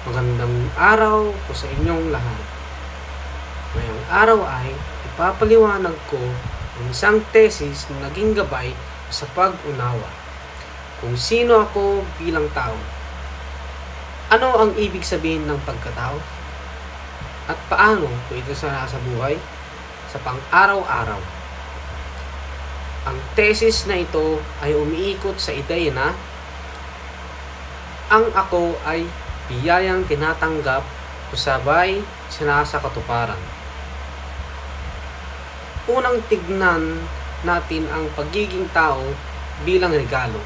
Magandang araw po sa inyong lahat. Ngayong araw ay ipapaliwanag ko ang isang thesis na naging gabay sa pag-unawa kung sino ako bilang tao. Ano ang ibig sabihin ng pagkatao? At paano ko ito sa buhay sa pang-araw-araw? Ang thesis na ito ay umiikot sa ideya na ang ako ay biyayang tinatanggap kusabay sinasa katuparan. Unang tignan natin ang pagiging tao bilang regalo.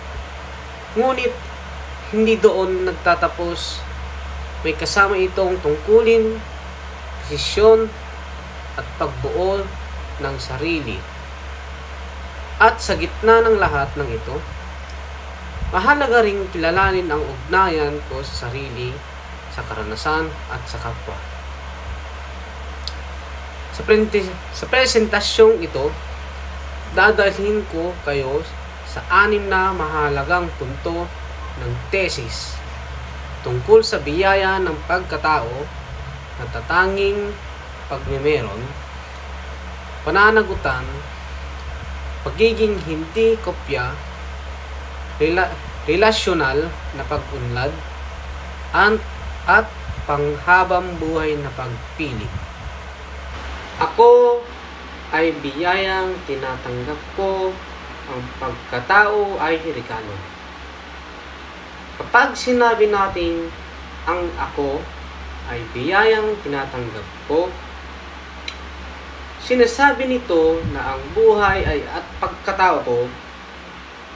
Ngunit hindi doon nagtatapos. May kasama itong tungkulin, desisyon at pagbuo ng sarili. At sa gitna ng lahat ng ito, mahalaga ring kilalanin ang ugnayan ko sa sarili, sa karanasan at sa kapwa. Sa presentasyong ito, dadalhin ko kayo sa 6 na mahalagang punto ng thesis tungkol sa biyaya ng pagkatao na tatanging pagmemeron, pananagutan, pagiging hindi kopya, relasyonal na pag-unlad, at panghabang buhay na pagpili. Ako ay biyayang tinatanggap ko, ang pagkatao ay regalo. Kapag sinabi natin ang ako ay biyayang tinatanggap ko, sinasabi nito na ang buhay at pagkatao ko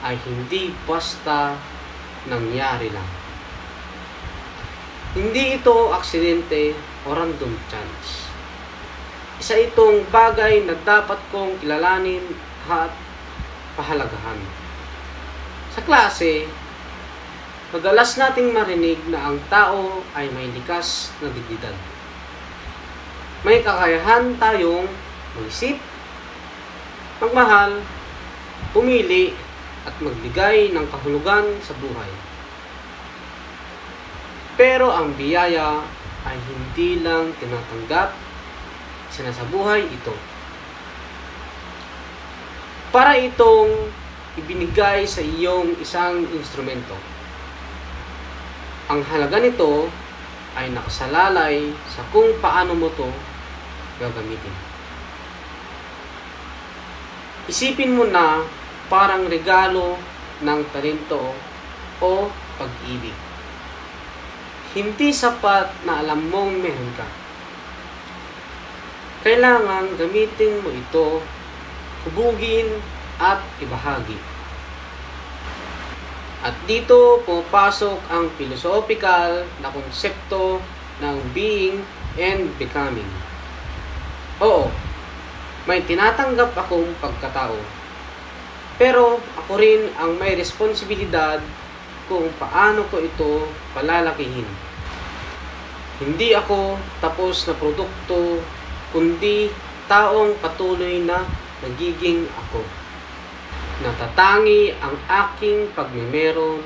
ay hindi basta nangyari lang. Hindi ito aksidente o random chance. Isa itong bagay na dapat kong kilalanin at pahalagahan. Sa klase, madalas nating marinig na ang tao ay may likas na dignidad. May kakayahan tayong mag-isip, magmahal, pumili, at magbigay ng kahulugan sa buhay. Pero ang biyaya ay hindi lang tinatanggap, sinasabuhay ito. Para itong ibinigay sa iyong isang instrumento. Ang halaga nito ay nakasalalay sa kung paano mo ito gagamitin. Isipin mo na parang regalo ng talento o pag-ibig. Hindi sapat na alam mong meron ka. Kailangan gamitin mo ito, hubugin at ibahagi. At dito pumapasok ang philosophical na konsepto ng being and becoming. Oo, may tinatanggap akong pagkatao. Pero ako rin ang may responsibilidad kung paano ko ito palalakihin. Hindi ako tapos na produkto, kundi taong patuloy na nagiging ako. Natatangi ang aking pagmemeron,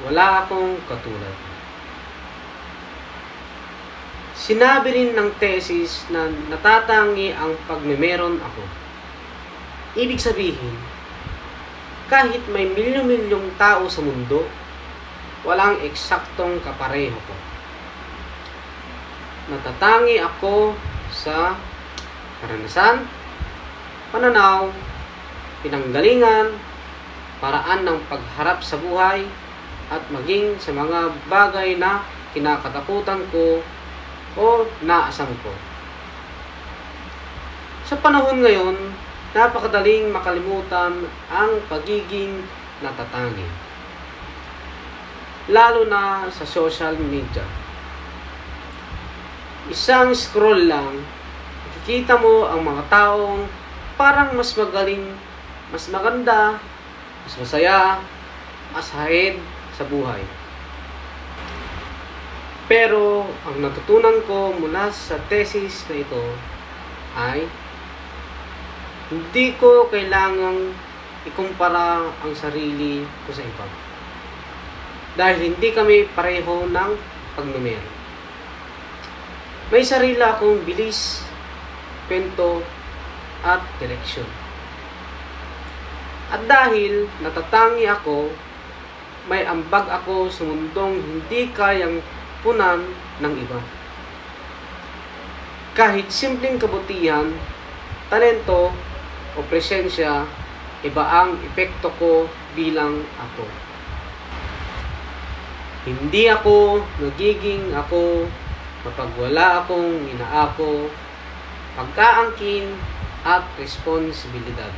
wala akong katulad. Sinabi rin ng thesis na natatangi ang pagmemeron ako. Ibig sabihin, kahit may milyon-milyong tao sa mundo, walang eksaktong kapareho ko. Natatangi ako sa karanasan, pananaw, pinanggalingan, paraan ng pagharap sa buhay, at maging sa mga bagay na kinakatakutan ko o naasam ko. Sa panahon ngayon, napakadaling makalimutan ang pagiging natatangi. Lalo na sa social media. Isang scroll lang, makikita mo ang mga taong parang mas magaling, mas maganda, mas masaya, mas ahead sa buhay. Pero ang natutunan ko mula sa thesis na ito ay hindi ko kailangang ikumpara ang sarili ko sa iba. Dahil hindi kami pareho ng pagmamero. May sarili akong bilis, kwento, at direksyon. At dahil natatangi ako, may ambag ako sa mundong hindi kayang punan ng iba. Kahit simpleng kabutihan, talento, o presensya, iba ang epekto ko bilang ako. Hindi ako nagiging ako kapag wala akong inaako, pagkaangkin at responsibilidad.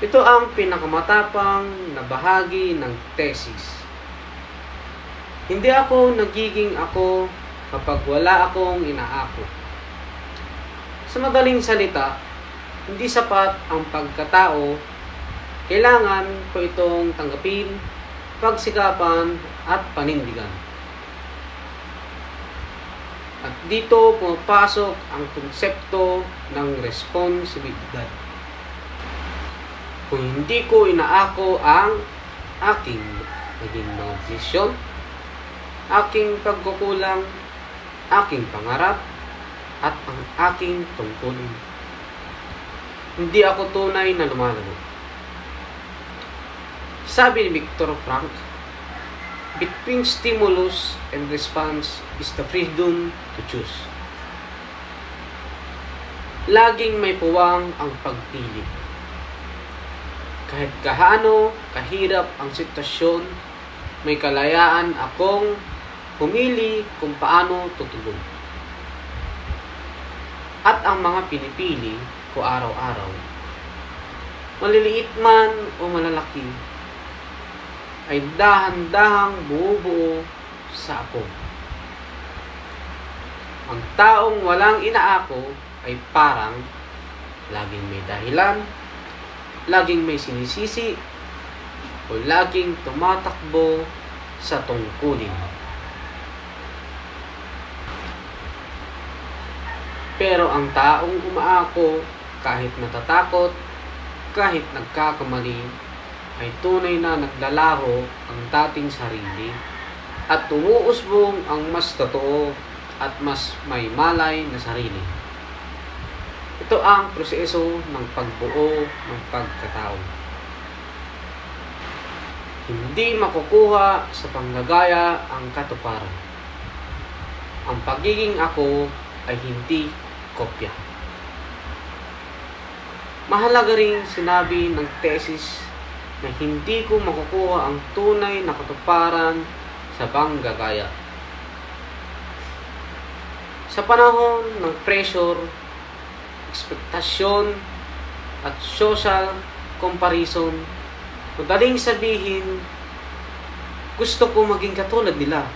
Ito ang pinakamatapang na bahagi ng thesis. Hindi ako nagiging ako kapag wala akong inaako. Sa madaling salita, hindi sapat ang pagkatao. Kailangan ko itong tanggapin, pagsikapan at panindigan. At dito pumapasok ang konsepto ng responsibilidad. Kung hindi ko inaako ang aking naging mga desisyon, aking pagkukulang, aking pangarap, at ang aking tungkulin, hindi ako tunay na lumalago. Sabi ni Viktor Frankl, between stimulus and response is the freedom to choose. Laging may puwang ang pagpili. Kahit gaano kahirap ang sitwasyon, may kalayaan akong pumili kung paano tutulog. At ang mga pinipili ko araw-araw, maliliit man o malalaki, ay dahan-dahang bumubuo sa ako. Ang taong walang inaako ay parang laging may dahilan, laging may sinisisi, o laging tumatakbo sa tungkulin. Pero ang taong umaako kahit natatakot, kahit nagkakamali, ay tunay na naglalaho ang dating sarili at umuusbong ang mas totoo at mas may malay na sarili. Ito ang proseso ng pagbuo ng pagkatao. Hindi makukuha sa panggagaya ang katuparan. Ang pagiging ako ay hindi kopya. Mahalaga ring sinabi ng thesis na hindi ko makukuha ang tunay na katuparan sa panggagaya. Sa panahon ng pressure, ekspektasyon, at social comparison, madaling sabihin, gusto ko maging katulad nila.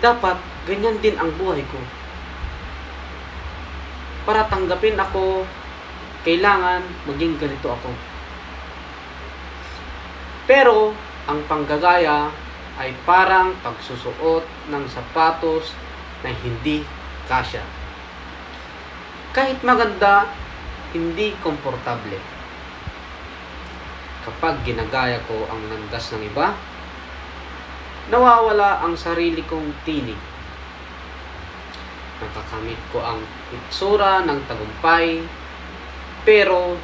Dapat ganyan din ang buhay ko. Para tanggapin ako, kailangan maging ganito ako. Pero ang panggagaya ay parang pagsusuot ng sapatos na hindi kasya. Kahit maganda, hindi komportable. Kapag ginagaya ko ang landas ng iba, nawawala ang sarili kong tinig. Nakakamit ko ang itsura ng tagumpay, pero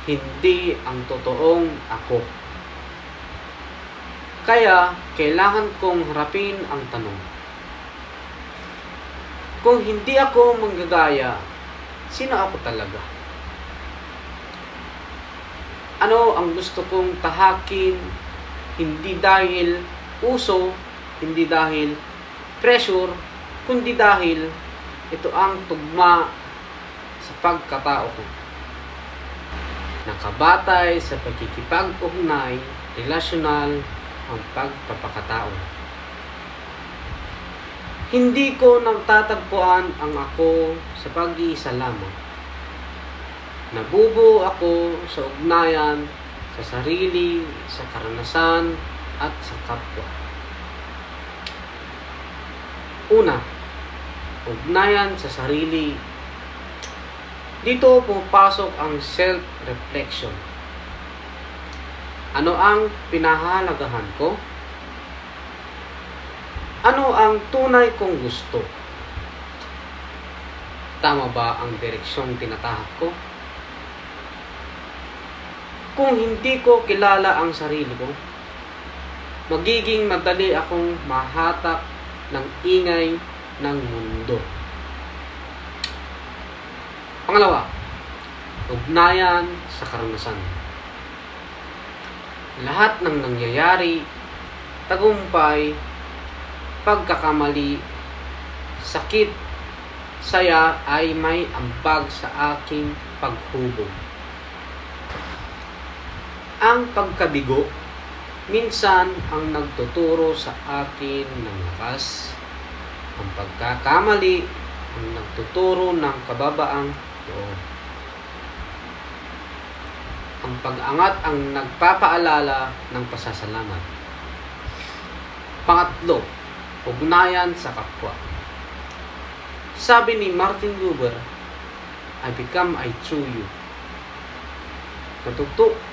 hindi ang totoong ako. Kaya, kailangan kong harapin ang tanong. Kung hindi ako manggagaya, sino ako talaga? Ano ang gusto kong tahakin, hindi dahil uso, hindi dahil pressure, kundi dahil ito ang tugma sa pagkatao ko. Nakabatay sa pagkikipag-ugnay, relasyonal, ang pagpapakatao. Hindi ko natatagpuan ang ako sa pag-iisa lamang. Nabubuo ako sa ugnayan, sa sarili, sa karanasan, at sa kapwa. Una, ugnayan sa sarili. Dito pumapasok ang self-reflection. Ano ang pinahalagahan ko? Ano ang tunay kong gusto? Tama ba ang direksyong tinatahak ko? Kung hindi ko kilala ang sarili ko, magiging madali akong mahatak ng ingay ng mundo. Pangalawa, ugnayan sa karanasan. Lahat ng nangyayari, tagumpay, pagkakamali, sakit, saya ay may ambag sa aking paghubog. Ang pagkabigo, minsan ang nagtuturo sa akin ng lakas. Ang pagkakamali, ang nagtuturo ng kababaang loob. Ang pag-angat ang nagpapaalala ng pasasalamat. Pangatlo, ugnayan sa kapwa. Sabi ni Martin Buber, I become I through you.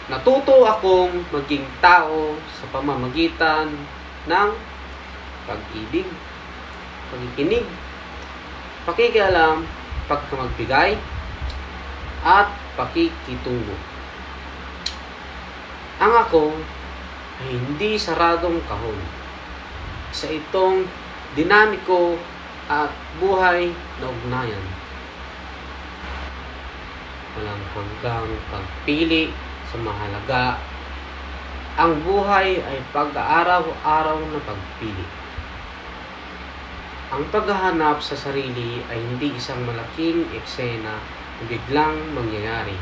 Natuto akong maging tao sa pamamagitan ng pag-ibig, pakikinig, pakikialam, pagkamagbigay, at pakikitungo. Ang ako ay hindi saradong kahon. Sa itong dinamiko at buhay na ugnayan. Walang hanggang pagpili sa mahalaga. Ang buhay ay pag-aaraw-araw na pagpili. Ang paghahanap sa sarili ay hindi isang malaking eksena na biglang mangyayari.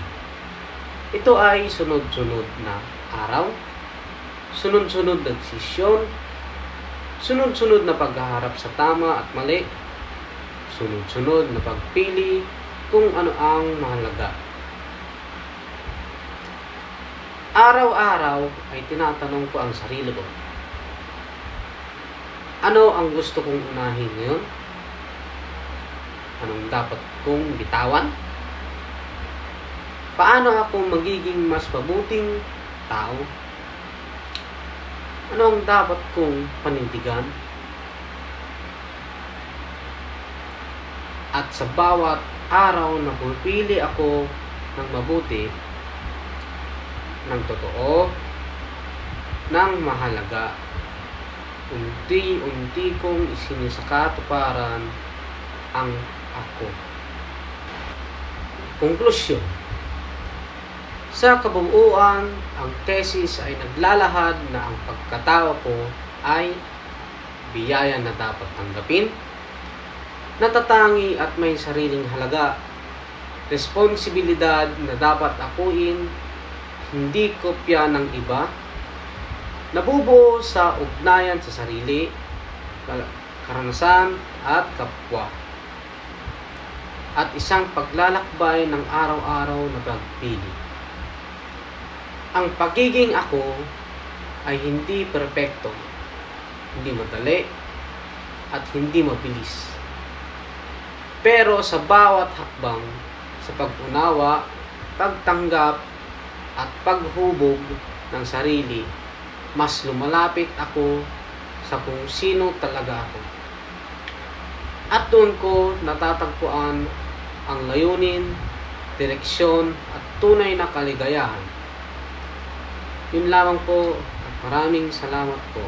Ito ay sunod-sunod na araw, sunod-sunod na desisyon, sunod-sunod na paghaharap sa tama at mali, sunod-sunod na pagpili kung ano ang mahalaga. Araw-araw ay tinatanong ko ang sarili ko. Ano ang gusto kong unahin ngayon? Anong dapat kong bitawan? Paano ako magiging mas mabuting tao? Ano ang dapat kong panindigan? At sa bawat araw na pumipili ako ng mabuti, ng totoo, ng mahalaga, unti-unti kong isinisakatuparan ang ako. Konklusyon. Sa kabuuan, ang thesis ay naglalahad na ang pagkatao ko ay biyaya na dapat tanggapin, natatangi at may sariling halaga, responsibilidad na dapat akuin, hindi kopya ng iba, nabubuo sa ugnayan sa sarili, karanasan at kapwa, at isang paglalakbay ng araw-araw na pagpili. Ang pagiging ako ay hindi perpekto, hindi madali, at hindi mabilis. Pero sa bawat hakbang, sa pag-unawa, pagtanggap, at paghubog ng sarili, mas lumalapit ako sa kung sino talaga ako. At doon ko natatagpuan ang layunin, direksyon, at tunay na kaligayahan. Yun lamang po at maraming salamat po.